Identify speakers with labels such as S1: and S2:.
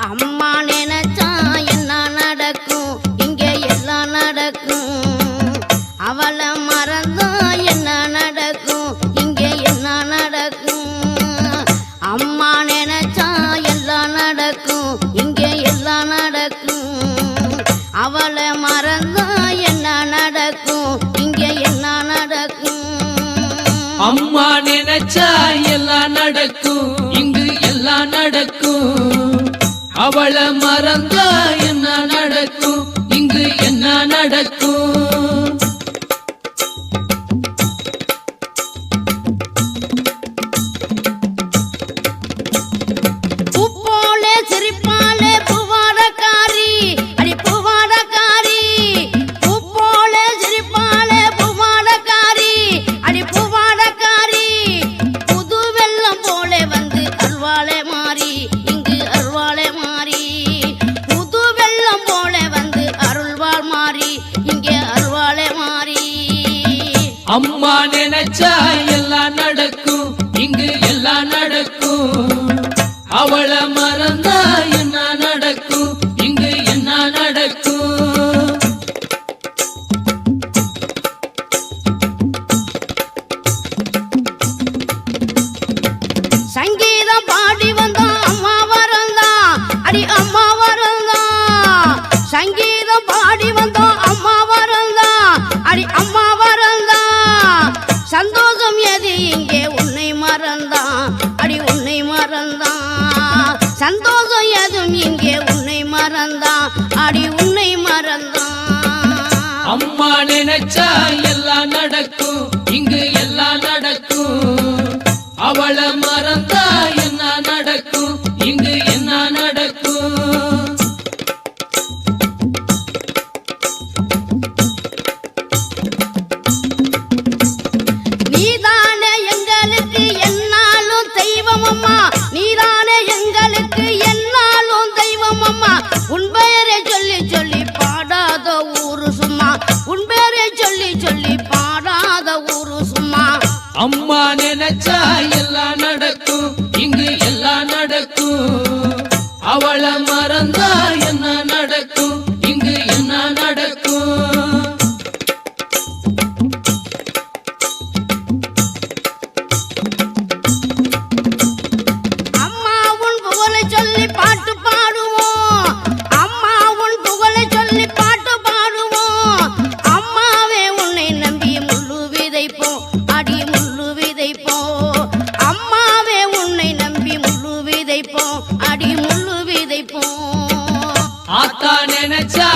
S1: அம்மா நினைச்சா என்ன நடக்கும், இங்க எல்லாம் நடக்கும். அவளை மறந்தா என்ன நடக்கும், இங்க என்ன நடக்கும். அம்மா நினைச்சா எல்லாம் நடக்கும், இங்க எல்லாம் நடக்கும். அவளை மறந்தா என்ன நடக்கும், இங்க என்ன நடக்கும்.
S2: அம்மா நினைச்சா எல்லாம் நடக்கும், இங்கு எல்லாம் நடக்கும். அவளை மறந்தா என்ன நடக்கும், இங்கு என்ன நடக்கும்.
S1: பூப்போலே சிரிப்பாலே பூவாடக்காரி, அடி பூவாடக்காரி. பூப்போலே சிரிப்பாலே பூவாடக்காரி, அடி பூவாடக்காரி. புது வெள்ளம் போலே வந்து அருள்வாளே மாறி, இங்கு அருள்வாளே மாறி. புது வெள்ளம் போலே வந்து அருள்வாள் மாறி, இங்கே அருள்வாளே மாறி.
S2: அம்மா நினைச்சா எல்லாம் நடக்கும், இங்கு எல்லாம் நடக்கும். அவளை மறந்தா என்ன நடக்கும், இங்கு என்ன நடக்கும்.
S1: சங்கீதம் பாடி வந்தோம் அம்மா வரந்தா, அடி அம்மா வரந்தா. சங்கீதம் பாடி வந்தோம் அம்மா வரந்தா, அடி அம்மா வரந்தா. சந்தோஷம் எது இங்கே உன்னை மறந்தா, அடி உன்னை மறந்தா. சந்தோஷம் எதுவும் இங்கே உன்னை மறந்தா, அடி உன்னை மறந்தா.
S2: அம்மா நினைச்சா எல்லாம் நடக்கும், இங்கு எல்லாம் நடக்கும். அவளை மறந்தா என்ன நடக்கும், இங்கு என்ன நடக்கும்.
S1: நீதானே எங்களுக்கு என்னாலும் தெய்வம் அம்மா, நீதானே எங்களுக்கு என்னாலும் தெய்வம் அம்மா. உன் பெயரை சொல்லி சொல்லி பாடாத ஊரு சும்மா, உன் பெயரை சொல்லி சொல்லி பாடாத ஊரு சும்மா.
S2: அம்மா நினைச்சா எல்லாம் நடக்கும், இங்கு எல்லாம் நடக்கும். அவளை மறந்தா என்ன நடக்கும், இங்கு என்ன நடக்கும்.
S1: அம்மா உன் புகழை சொல்லி பாட்டு பாடுவோம், அம்மா உன் புகழை சொல்லி பாட்டு பாடுவோம். அம்மாவே உன்னை நம்பி முள்ளு விதைப்போம், அடி முள்ளு விதைப்போம். அம்மாவே உன்னை நம்பி முள்ளு விதைப்போம், அடி முள்ளு விதைப்போம்.
S2: ஆத்தா நினைச்சா